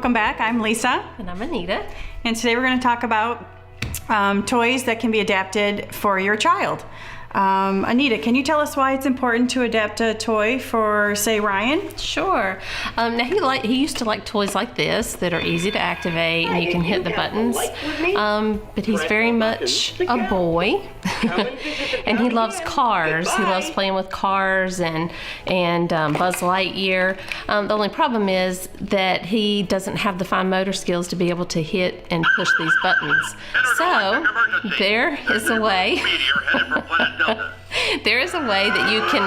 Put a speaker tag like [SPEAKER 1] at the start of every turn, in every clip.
[SPEAKER 1] welcome back. I'm Lisa.
[SPEAKER 2] And I'm Anita.
[SPEAKER 1] And today we're going to talk about toys that can be adapted for your child. Anita, can you tell us why it's important to adapt a toy for, say, Ryan?
[SPEAKER 2] Sure. Now he used to like toys like this that are easy to activate and you can hit the buttons. But he's very much a boy, and he loves cars. He loves playing with cars and Buzz Lightyear. The only problem is that he doesn't have the fine motor skills to be able to hit and push these buttons. So there is a way. There is a way that you can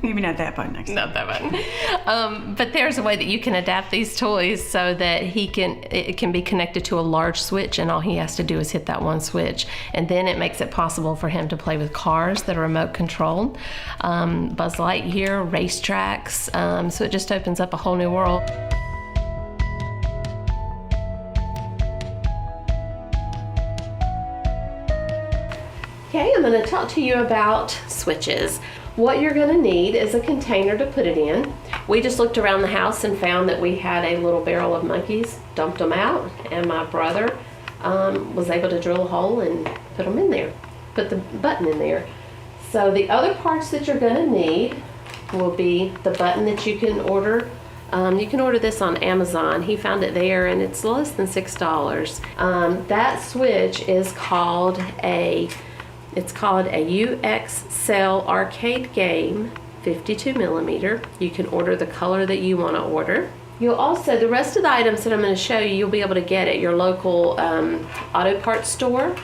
[SPEAKER 1] maybe not that button next time.
[SPEAKER 2] Not that button. But there's a way that you can adapt these toys so that it can be connected to a large switch, and all he has to do is hit that one switch, and then it makes it possible for him to play with cars that are remote controlled, Buzz Lightyear, racetracks. So it just opens up a whole new world. Okay, I'm going to talk to you about switches. What you're going to need is a container to put it in. We just looked around the house and found that we had a little barrel of monkeys, dumped them out, and my brother was able to drill a hole and put them in there, put the button in there. So the other parts that you're going to need will be the button that you can order. You can order this on Amazon. He found it there and it's less than $6. That switch is called a UX Cell Arcade Game 52 millimeter. You can order the color that you want to order. You'll also, the rest of the items that I'm going to show you, you'll be able to get at your local auto parts store.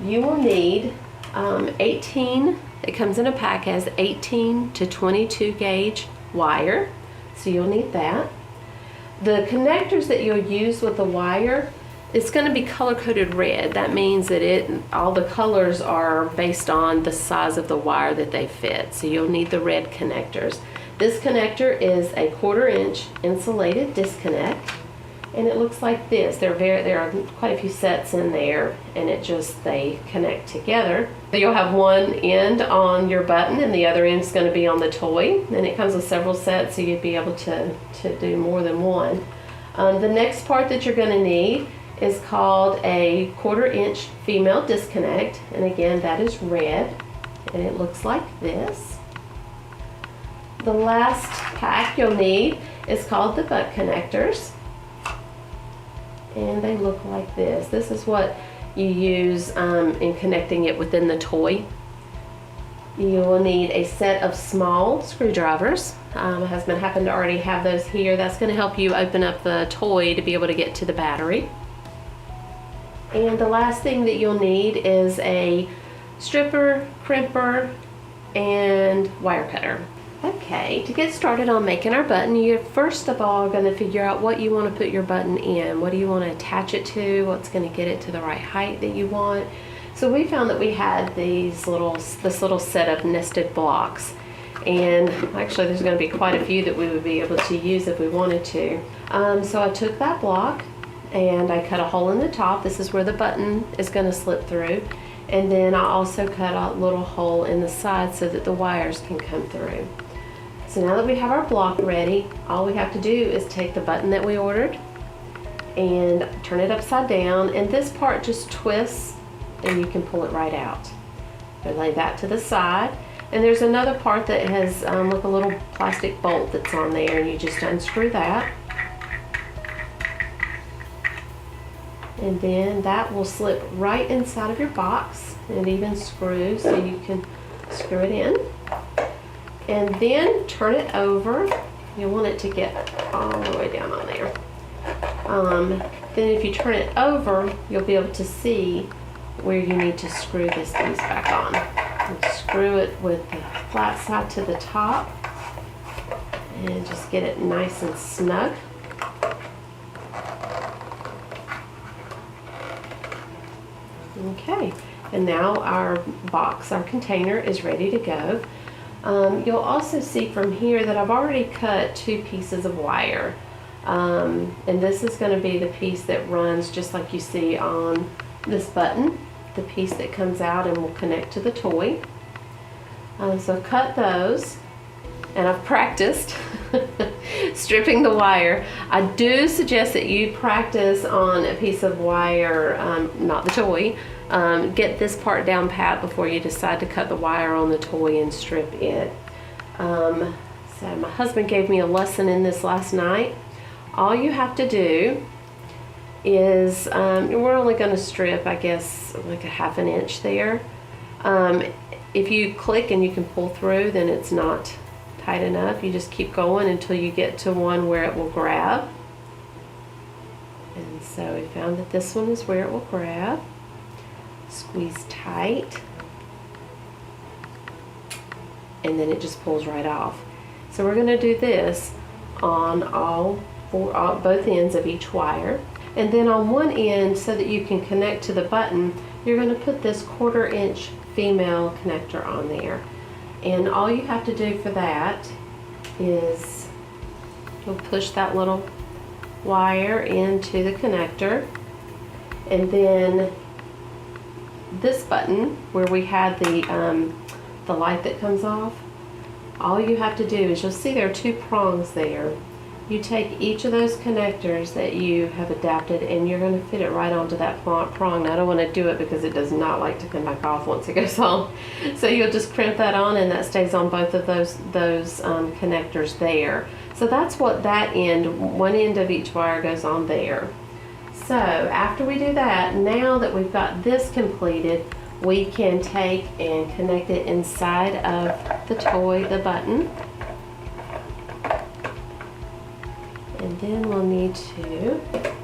[SPEAKER 2] You will need 18, it comes in a pack, has 18 to 22 gauge wire, so you'll need that. The connectors that you'll use with the wire, it's going to be color-coded red. That means that all the colors are based on the size of the wire that they fit. So you'll need the red connectors. This connector is a 1/4 inch insulated disconnect, and it looks like this. There are quite a few sets in there, and they connect together. So you'll have one end on your button, and the other end is going to be on the toy. And it comes with several sets, so you'd be able to do more than one. The next part that you're going to need is called a 1/4 inch female disconnect, and again that is red, and it looks like this. The last pack you'll need is called the butt connectors, and they look like this. This is what you use in connecting it within the toy. You will need a set of small screwdrivers. My husband happened to already have those here. That's going to help you open up the toy to be able to get to the battery. And the last thing that you'll need is a stripper, crimper, and wire cutter. Okay, to get started on making our button, you're first of all going to figure out what you want to put your button in. What do you want to attach it to? What's going to get it to the right height that you want? So we found that we had this little set of nested blocks. And actually there's going to be quite a few that we would be able to use if we wanted to. So I took that block and I cut a hole in the top. This is where the button is going to slip through. And then I also cut a little hole in the side so that the wires can come through. So now that we have our block ready, all we have to do is take the button that we ordered and turn it upside down, and this part just twists and you can pull it right out. So lay that to the side, and there's another part that has like a little plastic bolt that's on there, and you just unscrew that. And then that will slip right inside of your box, and it even screws so you can screw it in. And then turn it over. You want it to get all the way down on there. Then if you turn it over, you'll be able to see where you need to screw this piece back on. And screw it with the flat side to the top, and just get it nice and snug. Okay, and now our box, our container is ready to go. You'll also see from here that I've already cut 2 pieces of wire. And this is going to be the piece that runs just like you see on this button, the piece that comes out and will connect to the toy. So cut those. and I've practiced stripping the wire. I do suggest that you practice on a piece of wire, not the toy. Get this part down pat before you decide to cut the wire on the toy and strip it. So my husband gave me a lesson in this last night. All you have to do is, we're only going to strip, I guess, like a 1/2 inch there. If you click and you can pull through, then it's not tight enough. You just keep going until you get to one where it will grab. And so we found that this one is where it will grab. Squeeze tight. And then it just pulls right off. So we're going to do this on both ends of each wire. And then on one end, so that you can connect to the button, you're going to put this 1/4 inch female connector on there. And all you have to do for that is you'll push that little wire into the connector, and then this button where we had the light that comes off, all you have to do is, you'll see there are 2 prongs there. You take each of those connectors that you have adapted and you're going to fit it right onto that prong. Now, I don't want to do it because it does not like to come back off once it goes on. So you'll just crimp that on, and that stays on both of those connectors there. So that's what that end, one end of each wire goes on there. So after we do that, now that we've got this completed, we can take and connect it inside of the toy, the button. And then we'll need to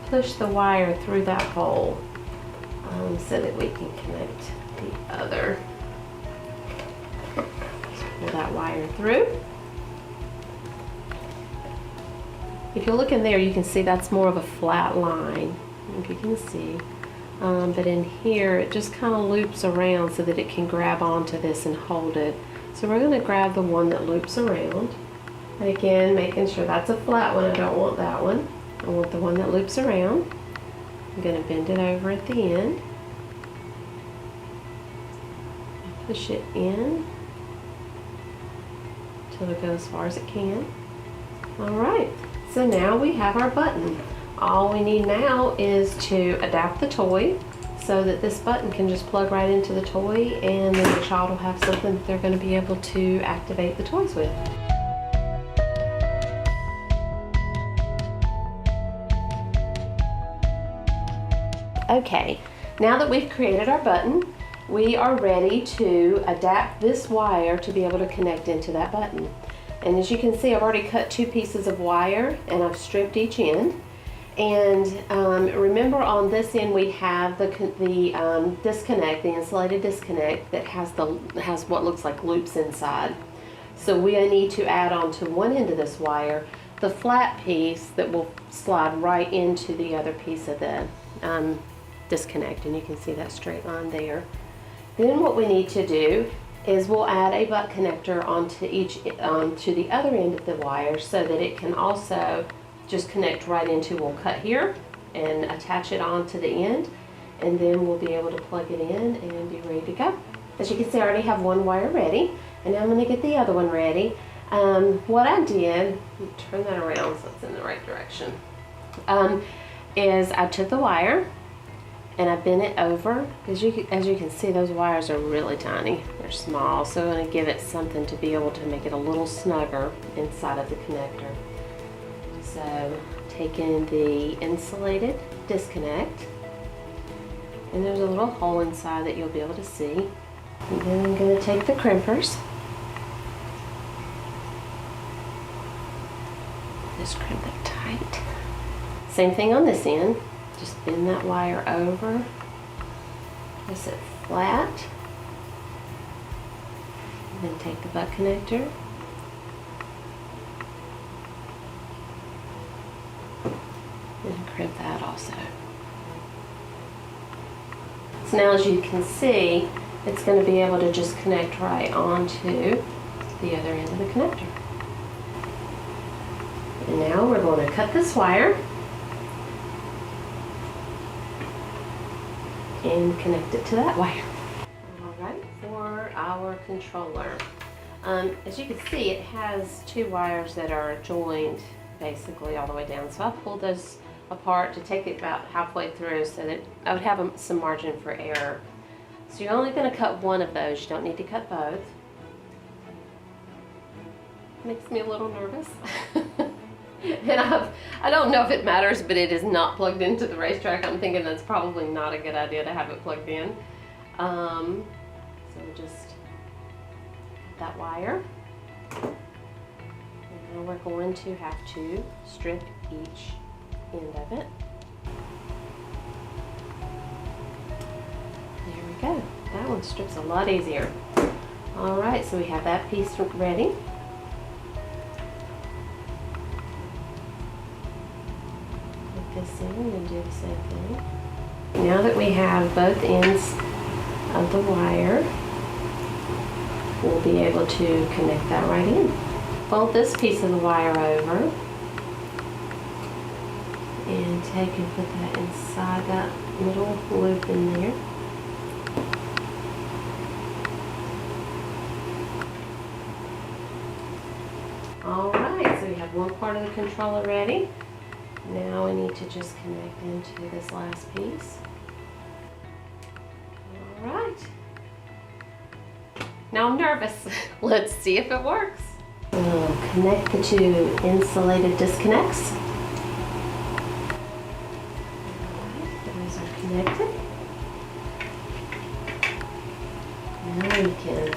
[SPEAKER 2] push the wire through that hole so that we can connect the other. Just pull that wire through. If you look in there, you can see that's more of a flat line, if you can see. But in here, it just kind of loops around so that it can grab onto this and hold it. So we're going to grab the one that loops around. And again, making sure that's a flat one. I don't want that one. I want the one that loops around. I'm going to bend it over at the end. Push it in until it goes as far as it can. Alright, so now we have our button. All we need now is to adapt the toy so that this button can just plug right into the toy, and then the child will have something that they're going to be able to activate the toys with. Okay, now that we've created our button, we are ready to adapt this wire to be able to connect into that button. And as you can see, I've already cut 2 pieces of wire and I've stripped each end. And remember, on this end we have the disconnect, the insulated disconnect that has what looks like loops inside. So we need to add on to one end of this wire the flat piece that will slide right into the other piece of the disconnect, and you can see that straight line there. Then what we need to do is we'll add a butt connector onto the other end of the wire so that it can also just connect right into. We'll cut here and attach it onto the end, and then we'll be able to plug it in and be ready to go. As you can see, I already have one wire ready, and now I'm going to get the other one ready. What I did, turn that around so it's in the right direction, is I took the wire and I bent it over. As you can see, those wires are really tiny. They're small, so I'm going to give it something to be able to make it a little snugger inside of the connector. So, taking the insulated disconnect, and there's a little hole inside that you'll be able to see. And then I'm going to take the crimpers. Just crimp it tight. Same thing on this end. Just bend that wire over, press it flat, and then take the butt connector, and crimp that also. So now, as you can see, it's going to be able to just connect right onto the other end of the connector. And now we're going to cut this wire and connect it to that wire. Alright, for our controller. As you can see, it has two wires that are joined basically all the way down. So I pulled those apart to take it about halfway through so that I would have some margin for error. So you're only going to cut one of those. You don't need to cut both. Makes me a little nervous. And I don't know if it matters, but it is not plugged into the racetrack. I'm thinking that's probably not a good idea to have it plugged in. So just that wire. And now we're going to have to strip each end of it. There we go. That one strips a lot easier. All right, so we have that piece ready. Put this in and do the same thing. Now that we have both ends of the wire, we'll be able to connect that right in. Fold this piece of the wire over and take and put that inside that little loop in there. Alright, so we have one part of the controller ready. Now we need to just connect into this last piece. Alright. Now I'm nervous. Let's see if it works. We'll connect the two insulated disconnects. Alright, those are connected. Now we can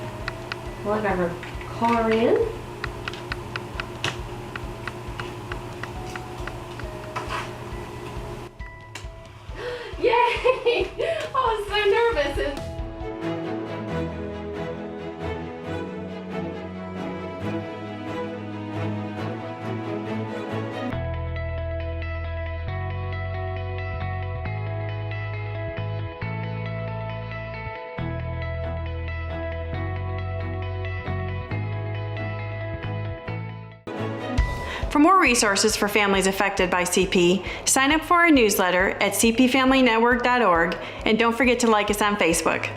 [SPEAKER 2] plug our car in. Yay! I was so nervous.
[SPEAKER 1] For more resources for families affected by CP, sign up for our newsletter at cpfamilynetwork.org, and don't forget to like us on Facebook.